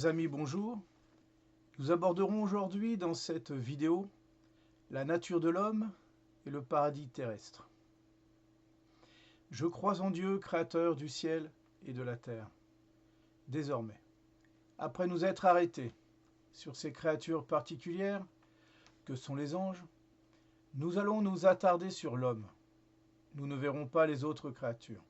Amis, bonjour. Nous aborderons aujourd'hui dans cette vidéo la nature de l'homme et le paradis terrestre. Je crois en Dieu, créateur du ciel et de la terre. Désormais, après nous être arrêtés sur ces créatures particulières que sont les anges, nous allons nous attarder sur l'homme. Nous ne verrons pas les autres créatures.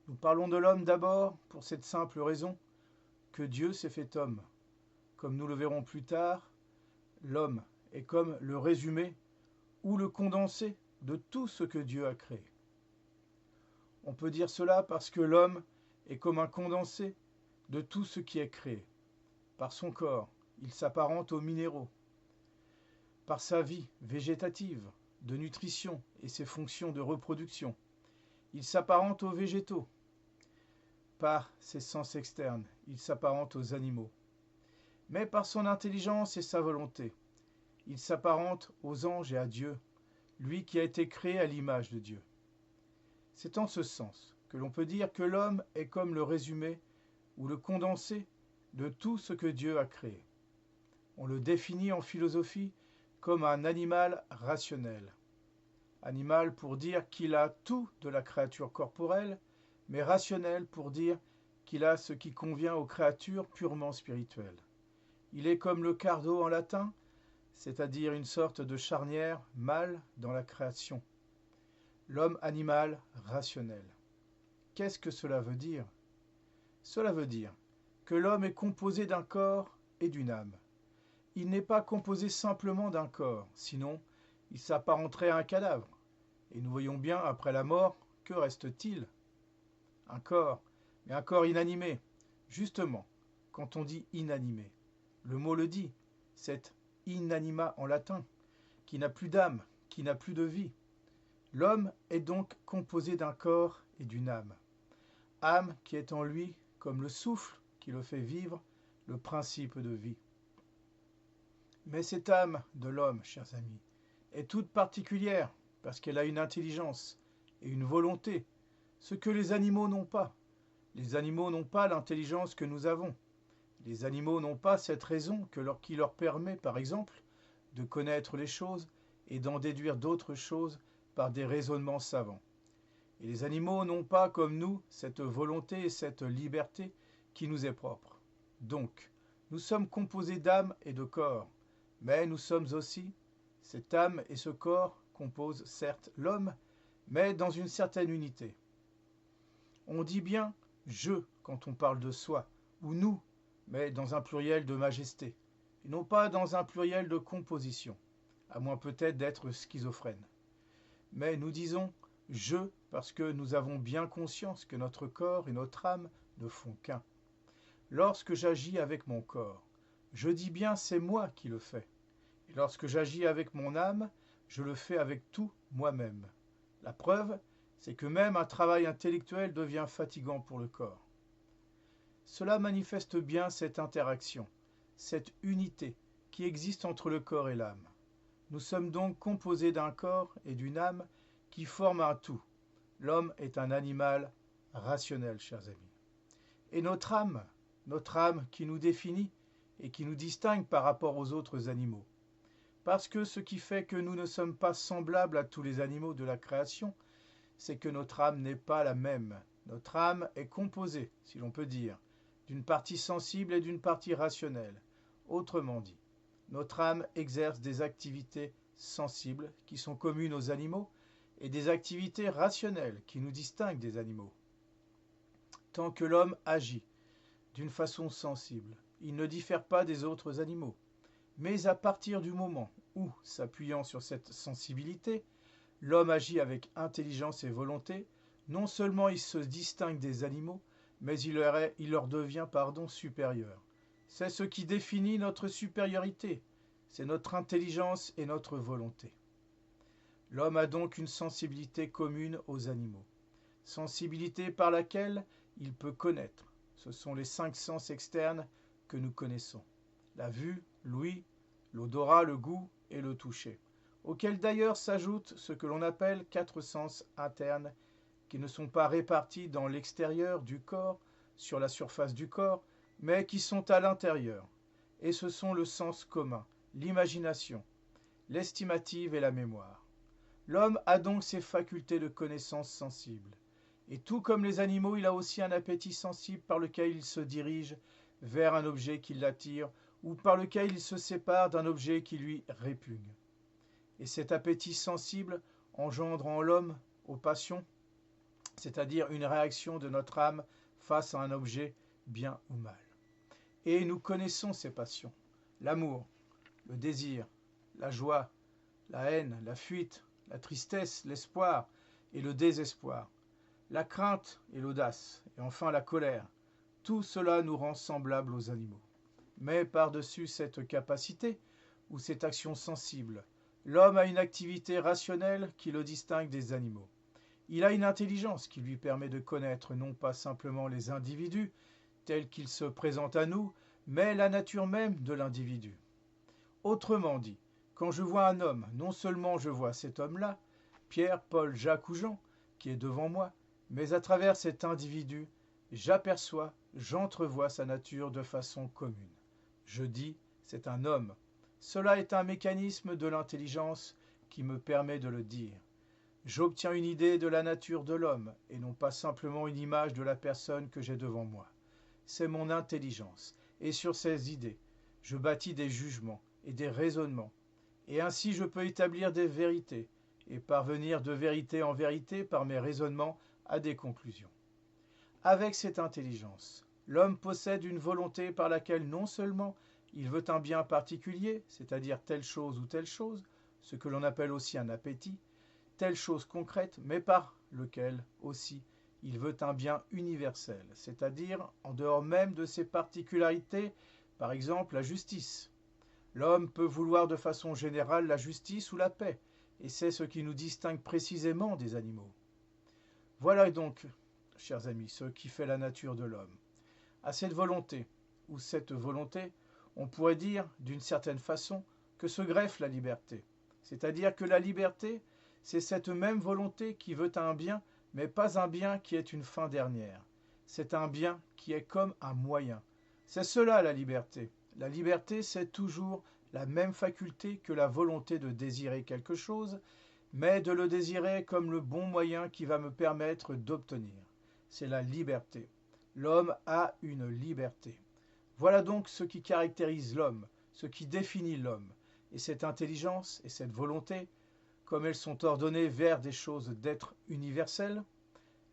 Nous parlons de l'homme d'abord pour cette simple raison que Dieu s'est fait homme. Comme nous le verrons plus tard, l'homme est comme le résumé ou le condensé de tout ce que Dieu a créé. On peut dire cela parce que l'homme est comme un condensé de tout ce qui est créé. Par son corps, il s'apparente aux minéraux. Par sa vie végétative, de nutrition et ses fonctions de reproduction, il s'apparente aux végétaux. Par ses sens externes, il s'apparente aux animaux. Mais par son intelligence et sa volonté, il s'apparente aux anges et à Dieu, lui qui a été créé à l'image de Dieu. C'est en ce sens que l'on peut dire que l'homme est comme le résumé ou le condensé de tout ce que Dieu a créé. On le définit en philosophie comme un animal rationnel. Animal pour dire qu'il a tout de la créature corporelle, mais rationnel pour dire qu'il a ce qui convient aux créatures purement spirituelles. Il est comme le cardo en latin, c'est-à-dire une sorte de charnière mâle dans la création. L'homme animal rationnel. Qu'est-ce que cela veut dire? Cela veut dire que l'homme est composé d'un corps et d'une âme. Il n'est pas composé simplement d'un corps, sinon il s'apparenterait à un cadavre. Et nous voyons bien, après la mort, que reste-t-il? Un corps, mais un corps inanimé. Justement, quand on dit inanimé, le mot le dit, c'est inanima en latin, qui n'a plus d'âme, qui n'a plus de vie. L'homme est donc composé d'un corps et d'une âme. Âme qui est en lui comme le souffle qui le fait vivre, le principe de vie. Mais cette âme de l'homme, chers amis, est toute particulière parce qu'elle a une intelligence et une volonté, ce que les animaux n'ont pas. Les animaux n'ont pas l'intelligence que nous avons. Les animaux n'ont pas cette raison qui leur permet, par exemple, de connaître les choses et d'en déduire d'autres choses par des raisonnements savants. Et les animaux n'ont pas, comme nous, cette volonté et cette liberté qui nous est propre. Donc, nous sommes composés d'âme et de corps, mais nous sommes aussi, cette âme et ce corps composent certes l'homme, mais dans une certaine unité. On dit bien « je » quand on parle de soi, ou « nous », mais dans un pluriel de majesté, et non pas dans un pluriel de composition, à moins peut-être d'être schizophrène. Mais nous disons « je » parce que nous avons bien conscience que notre corps et notre âme ne font qu'un. Lorsque j'agis avec mon corps, je dis bien c'est moi qui le fais. Et lorsque j'agis avec mon âme, je le fais avec tout moi-même. La preuve, c'est que même un travail intellectuel devient fatigant pour le corps. Cela manifeste bien cette interaction, cette unité qui existe entre le corps et l'âme. Nous sommes donc composés d'un corps et d'une âme qui forment un tout. L'homme est un animal rationnel, chers amis. Et notre âme qui nous définit et qui nous distingue par rapport aux autres animaux. Parce que ce qui fait que nous ne sommes pas semblables à tous les animaux de la création, c'est que notre âme n'est pas la même. Notre âme est composée, si l'on peut dire, d'une partie sensible et d'une partie rationnelle. Autrement dit, notre âme exerce des activités sensibles qui sont communes aux animaux et des activités rationnelles qui nous distinguent des animaux. Tant que l'homme agit d'une façon sensible, il ne diffère pas des autres animaux. Mais à partir du moment où, s'appuyant sur cette sensibilité, l'homme agit avec intelligence et volonté, non seulement il se distingue des animaux, mais il leur devient supérieur. C'est ce qui définit notre supériorité, c'est notre intelligence et notre volonté. L'homme a donc une sensibilité commune aux animaux, sensibilité par laquelle il peut connaître. Ce sont les 5 sens externes que nous connaissons. La vue, l'ouïe, l'odorat, le goût et le toucher, auxquels d'ailleurs s'ajoutent ce que l'on appelle 4 sens internes, qui ne sont pas répartis dans l'extérieur du corps, sur la surface du corps, mais qui sont à l'intérieur, et ce sont le sens commun, l'imagination, l'estimative et la mémoire. L'homme a donc ses facultés de connaissance sensible. Et tout comme les animaux, il a aussi un appétit sensible par lequel il se dirige vers un objet qui l'attire ou par lequel il se sépare d'un objet qui lui répugne. Et cet appétit sensible engendre en l'homme, aux passions, c'est-à-dire une réaction de notre âme face à un objet, bien ou mal. Et nous connaissons ces passions, l'amour, le désir, la joie, la haine, la fuite, la tristesse, l'espoir et le désespoir, la crainte et l'audace, et enfin la colère. Tout cela nous rend semblables aux animaux. Mais par-dessus cette capacité, ou cette action sensible, l'homme a une activité rationnelle qui le distingue des animaux. Il a une intelligence qui lui permet de connaître non pas simplement les individus tels qu'ils se présentent à nous, mais la nature même de l'individu. Autrement dit, quand je vois un homme, non seulement je vois cet homme-là, Pierre, Paul, Jacques ou Jean, qui est devant moi, mais à travers cet individu, j'aperçois, j'entrevois sa nature de façon commune. Je dis, c'est un homme. Cela est un mécanisme de l'intelligence qui me permet de le dire. J'obtiens une idée de la nature de l'homme et non pas simplement une image de la personne que j'ai devant moi. C'est mon intelligence, et sur ces idées, je bâtis des jugements et des raisonnements, et ainsi je peux établir des vérités et parvenir de vérité en vérité par mes raisonnements à des conclusions. Avec cette intelligence, l'homme possède une volonté par laquelle non seulement il veut un bien particulier, c'est-à-dire telle chose ou telle chose, ce que l'on appelle aussi un appétit, telle chose concrète, mais par lequel aussi il veut un bien universel, c'est-à-dire en dehors même de ses particularités, par exemple la justice. L'homme peut vouloir de façon générale la justice ou la paix, et c'est ce qui nous distingue précisément des animaux. Voilà donc, chers amis, ce qui fait la nature de l'homme. À cette volonté, ou cette volonté, on pourrait dire, d'une certaine façon, que se greffe la liberté. C'est-à-dire que la liberté, c'est cette même volonté qui veut un bien, mais pas un bien qui est une fin dernière. C'est un bien qui est comme un moyen. C'est cela la liberté. La liberté, c'est toujours la même faculté que la volonté de désirer quelque chose, mais de le désirer comme le bon moyen qui va me permettre d'obtenir. C'est la liberté. L'homme a une liberté. Voilà donc ce qui caractérise l'homme, ce qui définit l'homme. Et cette intelligence et cette volonté, comme elles sont ordonnées vers des choses d'être universelles,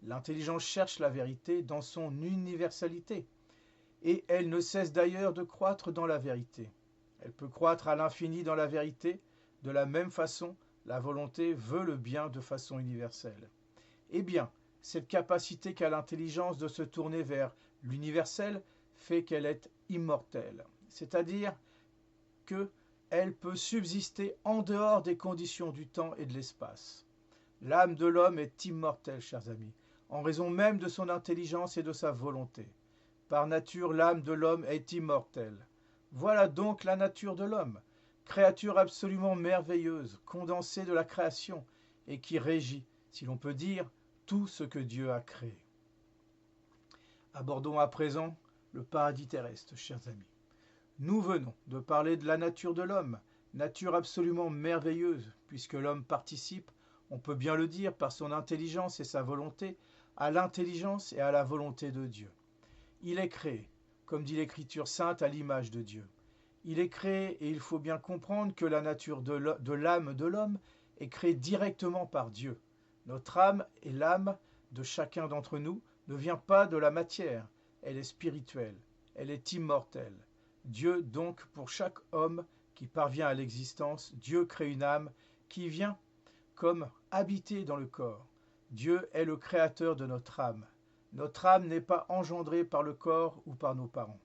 l'intelligence cherche la vérité dans son universalité. Et elle ne cesse d'ailleurs de croître dans la vérité. Elle peut croître à l'infini dans la vérité, de la même façon, la volonté veut le bien de façon universelle. Eh bien, cette capacité qu'a l'intelligence de se tourner vers l'universel fait qu'elle est immortelle, c'est-à-dire qu'elle peut subsister en dehors des conditions du temps et de l'espace. L'âme de l'homme est immortelle, chers amis, en raison même de son intelligence et de sa volonté. Par nature, l'âme de l'homme est immortelle. Voilà donc la nature de l'homme, créature absolument merveilleuse, condensée de la création, et qui régit, si l'on peut dire, tout ce que Dieu a créé. Abordons à présent le paradis terrestre, chers amis. Nous venons de parler de la nature de l'homme, nature absolument merveilleuse, puisque l'homme participe, on peut bien le dire, par son intelligence et sa volonté, à l'intelligence et à la volonté de Dieu. Il est créé, comme dit l'Écriture sainte, à l'image de Dieu. Il est créé, et il faut bien comprendre que la nature de l'âme de l'homme est créée directement par Dieu. Notre âme et l'âme de chacun d'entre nous ne vient pas de la matière, elle est spirituelle, elle est immortelle. Dieu donc, pour chaque homme qui parvient à l'existence, Dieu crée une âme qui vient comme habiter dans le corps. Dieu est le créateur de notre âme. Notre âme n'est pas engendrée par le corps ou par nos parents.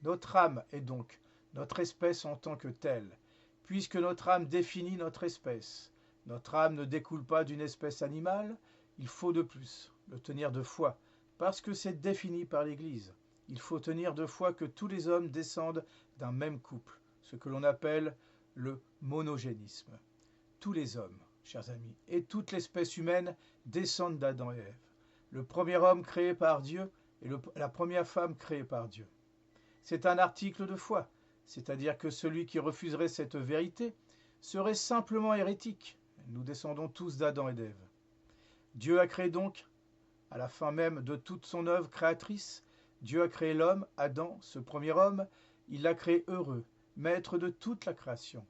Notre âme est donc notre espèce en tant que telle, puisque notre âme définit notre espèce. Notre âme ne découle pas d'une espèce animale, il faut de plus le tenir de foi, parce que c'est défini par l'Église. Il faut tenir de foi que tous les hommes descendent d'un même couple, ce que l'on appelle le monogénisme. Tous les hommes, chers amis, et toute l'espèce humaine descendent d'Adam et Ève. Le premier homme créé par Dieu et la première femme créée par Dieu. C'est un article de foi, c'est-à-dire que celui qui refuserait cette vérité serait simplement hérétique. Nous descendons tous d'Adam et d'Ève. Dieu a créé donc, à la fin même de toute son œuvre créatrice, Dieu a créé l'homme, Adam, ce premier homme, il l'a créé heureux, maître de toute la création.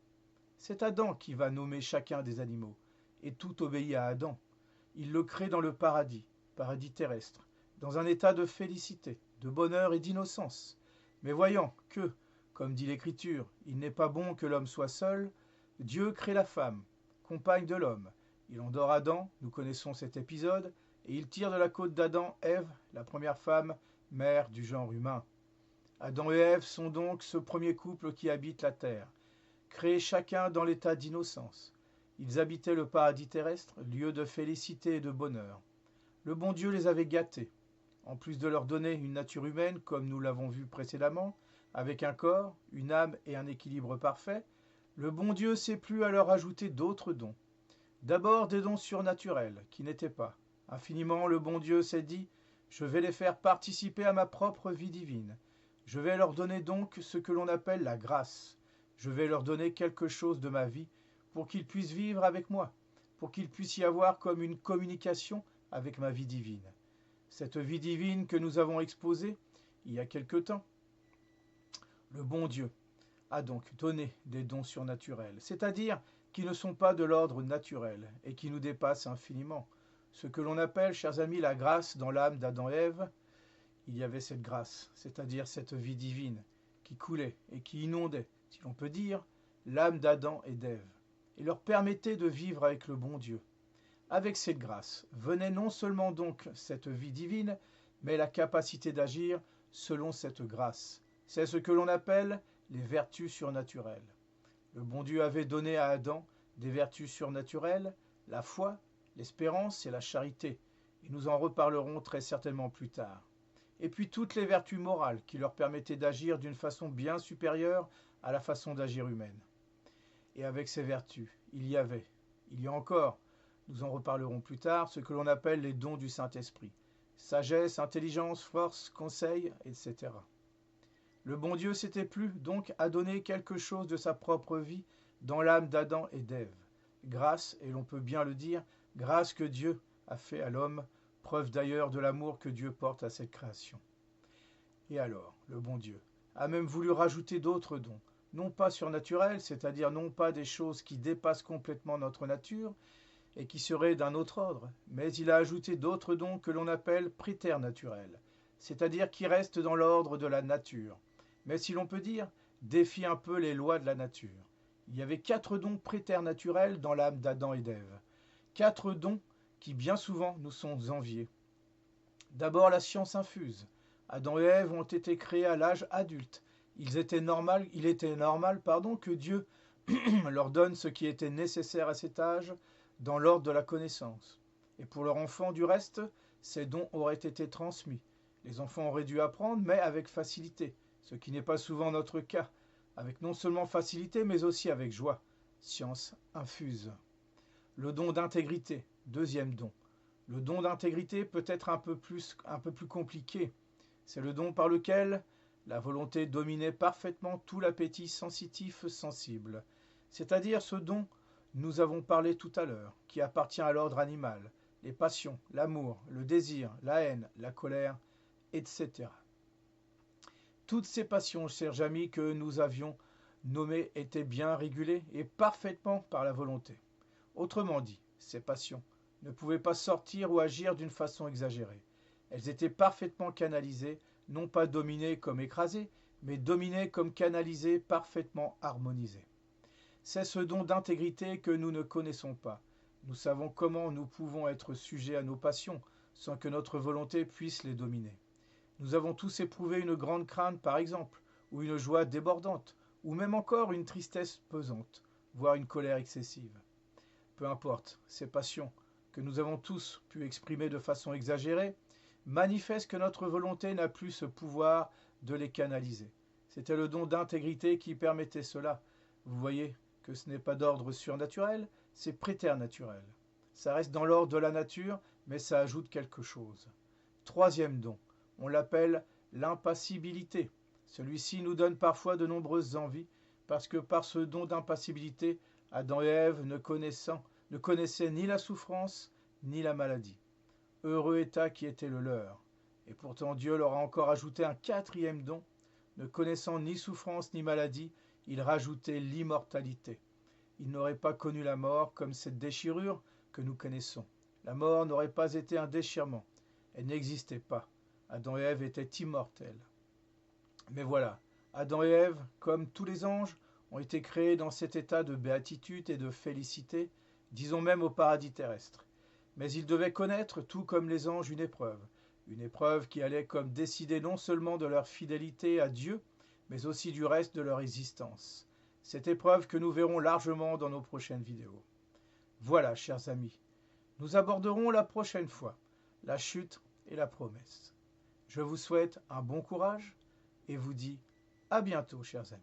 C'est Adam qui va nommer chacun des animaux, et tout obéit à Adam. Il le crée dans le paradis, paradis terrestre, dans un état de félicité, de bonheur et d'innocence. Mais voyant que, comme dit l'Écriture, il n'est pas bon que l'homme soit seul, Dieu crée la femme, compagne de l'homme. Il endort Adam, nous connaissons cet épisode, et il tire de la côte d'Adam Ève, la première femme, mère du genre humain. Adam et Ève sont donc ce premier couple qui habite la terre, créés chacun dans l'état d'innocence. Ils habitaient le paradis terrestre, lieu de félicité et de bonheur. Le bon Dieu les avait gâtés. En plus de leur donner une nature humaine, comme nous l'avons vu précédemment, avec un corps, une âme et un équilibre parfait, le bon Dieu s'est plu à leur ajouter d'autres dons. D'abord des dons surnaturels, qui n'étaient pas. Infiniment, le bon Dieu s'est dit, je vais les faire participer à ma propre vie divine. Je vais leur donner donc ce que l'on appelle la grâce. Je vais leur donner quelque chose de ma vie pour qu'ils puissent vivre avec moi, pour qu'il puisse y avoir comme une communication avec ma vie divine. Cette vie divine que nous avons exposée il y a quelque temps, le bon Dieu a donc donné des dons surnaturels, c'est-à-dire qui ne sont pas de l'ordre naturel et qui nous dépassent infiniment. Ce que l'on appelle, chers amis, la grâce dans l'âme d'Adam et Ève, il y avait cette grâce, c'est-à-dire cette vie divine qui coulait et qui inondait, si l'on peut dire, l'âme d'Adam et d'Ève, et leur permettait de vivre avec le bon Dieu. Avec cette grâce venait non seulement donc cette vie divine, mais la capacité d'agir selon cette grâce. C'est ce que l'on appelle les vertus surnaturelles. Le bon Dieu avait donné à Adam des vertus surnaturelles, la foi, l'espérance et la charité, et nous en reparlerons très certainement plus tard. Et puis toutes les vertus morales qui leur permettaient d'agir d'une façon bien supérieure à la façon d'agir humaine. Et avec ces vertus, il y a encore, nous en reparlerons plus tard, ce que l'on appelle les dons du Saint-Esprit. Sagesse, intelligence, force, conseil, etc. Le bon Dieu s'était plu donc à donner quelque chose de sa propre vie dans l'âme d'Adam et d'Ève. Grâce, et l'on peut bien le dire, grâce que Dieu a fait à l'homme, preuve d'ailleurs de l'amour que Dieu porte à cette création. Et alors, le bon Dieu a même voulu rajouter d'autres dons, non pas surnaturels, c'est-à-dire non pas des choses qui dépassent complètement notre nature et qui seraient d'un autre ordre, mais il a ajouté d'autres dons que l'on appelle préternaturels, c'est-à-dire qui restent dans l'ordre de la nature, mais si l'on peut dire, défient un peu les lois de la nature. Il y avait 4 dons préternaturels dans l'âme d'Adam et d'Ève. 4 dons qui bien souvent nous sont enviés. D'abord la science infuse. Adam et Ève ont été créés à l'âge adulte. Il était normal que Dieu leur donne ce qui était nécessaire à cet âge dans l'ordre de la connaissance. Et pour leur enfant, du reste, ces dons auraient été transmis. Les enfants auraient dû apprendre, mais avec facilité, ce qui n'est pas souvent notre cas, avec non seulement facilité, mais aussi avec joie. Science infuse. Le don d'intégrité, deuxième don. Le don d'intégrité peut être un peu plus compliqué. C'est le don par lequel la volonté dominait parfaitement tout l'appétit sensitif sensible. C'est-à-dire ce dont nous avons parlé tout à l'heure, qui appartient à l'ordre animal, les passions, l'amour, le désir, la haine, la colère, etc. Toutes ces passions, chers amis, que nous avions nommées étaient bien régulées et parfaitement par la volonté. Autrement dit, ces passions ne pouvaient pas sortir ou agir d'une façon exagérée. Elles étaient parfaitement canalisées, non pas dominées comme écrasées, mais dominées comme canalisées, parfaitement harmonisées. C'est ce don d'intégrité que nous ne connaissons pas. Nous savons comment nous pouvons être sujets à nos passions sans que notre volonté puisse les dominer. Nous avons tous éprouvé une grande crainte, par exemple, ou une joie débordante, ou même encore une tristesse pesante, voire une colère excessive. Peu importe, ces passions, que nous avons tous pu exprimer de façon exagérée, manifestent que notre volonté n'a plus ce pouvoir de les canaliser. C'était le don d'intégrité qui permettait cela. Vous voyez que ce n'est pas d'ordre surnaturel, c'est préternaturel. Ça reste dans l'ordre de la nature, mais ça ajoute quelque chose. Troisième don, on l'appelle l'impassibilité. Celui-ci nous donne parfois de nombreuses envies, parce que par ce don d'impassibilité, Adam et Ève ne connaissaient ni la souffrance, ni la maladie. Heureux état qui était le leur. Et pourtant Dieu leur a encore ajouté un quatrième don. Ne connaissant ni souffrance ni maladie, il rajoutait l'immortalité. Ils n'auraient pas connu la mort comme cette déchirure que nous connaissons. La mort n'aurait pas été un déchirement. Elle n'existait pas. Adam et Ève étaient immortels. Mais voilà, Adam et Ève, comme tous les anges, ont été créés dans cet état de béatitude et de félicité, disons même au paradis terrestre. Mais ils devaient connaître, tout comme les anges, une épreuve qui allait comme décider non seulement de leur fidélité à Dieu, mais aussi du reste de leur existence. Cette épreuve que nous verrons largement dans nos prochaines vidéos. Voilà, chers amis, nous aborderons la prochaine fois la chute et la promesse. Je vous souhaite un bon courage et vous dis à bientôt, chers amis.